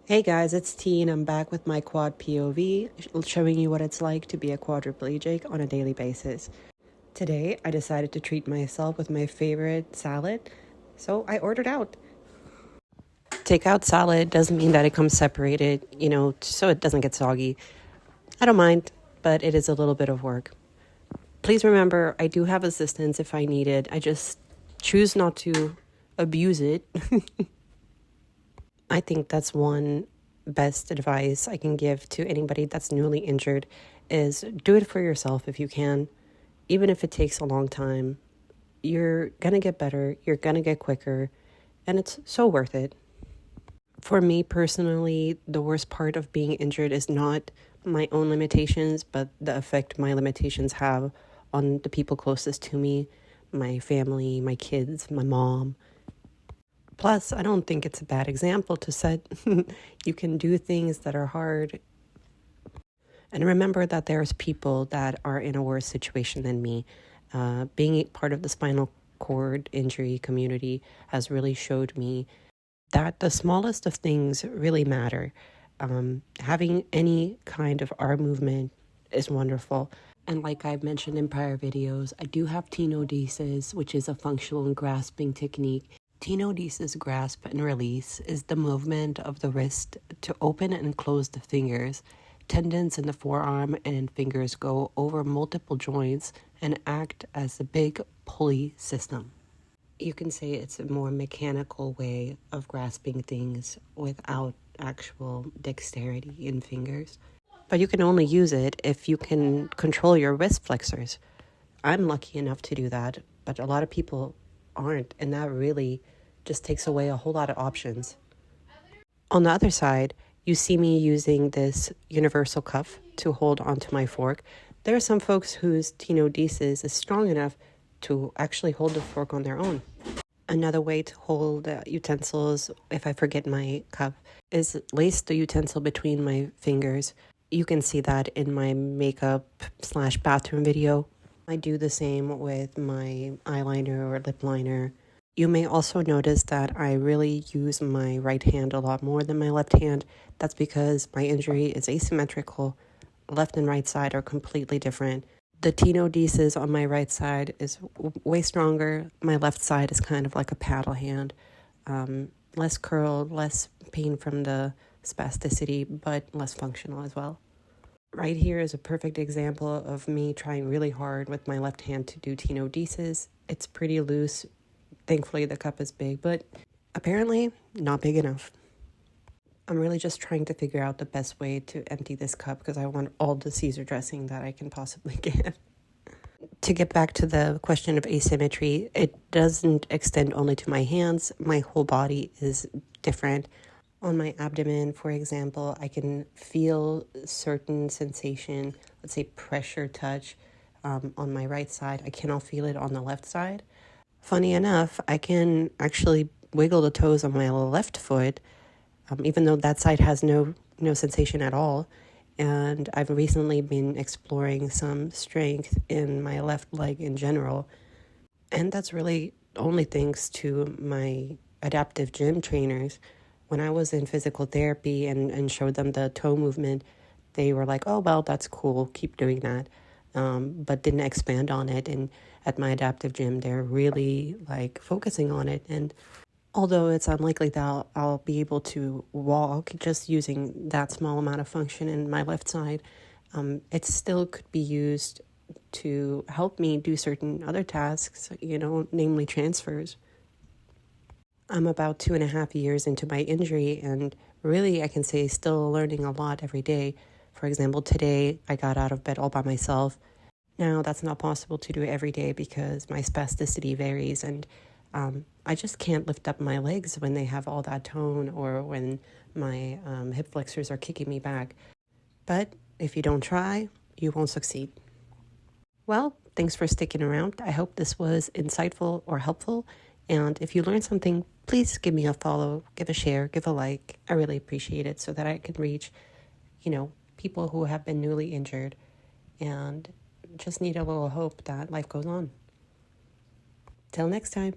Hey guys, it's T and I'm back with my quad POV, showing you what it's like to be a quadriplegic on a daily basis. Today, I decided to treat myself with my favorite salad, so I ordered out. Takeout salad doesn't mean that it comes separated, so it doesn't get soggy. I don't mind, but it is a little bit of work. Please remember, I do have assistance if I need it. I just choose not to abuse it. I think that's one best advice I can give to anybody that's newly injured is do it for yourself if you can. Even if it takes a long time, you're going to get better, you're going to get quicker, and it's so worth it. For me personally, the worst part of being injured is not my own limitations, but the effect my limitations have on the people closest to me, my family, my kids, my mom. Plus, I don't think it's a bad example to set you can do things that are hard. And remember that there's people that are in a worse situation than me. Being part of the spinal cord injury community has really showed me that the smallest of things really matter. Having any kind of arm movement is wonderful. And like I've mentioned in prior videos, I do have tenodesis, which is a functional and grasping technique. Tenodesis grasp and release is the movement of the wrist to open and close the fingers. Tendons in the forearm and fingers go over multiple joints and act as a big pulley system. You can say it's a more mechanical way of grasping things without actual dexterity in fingers. But you can only use it if you can control your wrist flexors. I'm lucky enough to do that, but a lot of people aren't, and that really just takes away a whole lot of options. On the other side, you see me using this universal cuff to hold onto my fork. There are some folks whose tenodesis is strong enough to actually hold the fork on their own. Another way to hold utensils, if I forget my cup, is lace the utensil between my fingers. You can see that in my makeup/bathroom video. I do the same with my eyeliner or lip liner. You may also notice that I really use my right hand a lot more than my left hand. That's because my injury is asymmetrical. Left and right side are completely different. The tenodesis on my right side is way stronger. My left side is kind of like a paddle hand. Less curled, less pain from the spasticity, but less functional as well. Right here is a perfect example of me trying really hard with my left hand to do tenodesis. It's pretty loose. Thankfully, the cup is big, but apparently not big enough. I'm really just trying to figure out the best way to empty this cup because I want all the Caesar dressing that I can possibly get. To get back to the question of asymmetry, it doesn't extend only to my hands. My whole body is different. On my abdomen, for example, I can feel certain sensation, let's say pressure touch on my right side. I cannot feel it on the left side. Funny enough, I can actually wiggle the toes on my left foot, even though that side has no sensation at all. And I've recently been exploring some strength in my left leg in general. And that's really only thanks to my adaptive gym trainers. When I was in physical therapy and showed them the toe movement, they were like, oh, well, that's cool. Keep doing that. But didn't expand on it. And at my adaptive gym, they're really like focusing on it. And although it's unlikely that I'll be able to walk just using that small amount of function in my left side, it still could be used to help me do certain other tasks, namely transfers. I'm about 2.5 years into my injury, and really I can say still learning a lot every day. For example, today I got out of bed all by myself. Now that's not possible to do every day because my spasticity varies, and I just can't lift up my legs when they have all that tone or when my hip flexors are kicking me back. But if you don't try, you won't succeed. Well, thanks for sticking around. I hope this was insightful or helpful. And if you learned something, please give me a follow, give a share, give a like. I really appreciate it so that I can reach, people who have been newly injured and just need a little hope that life goes on. Till next time.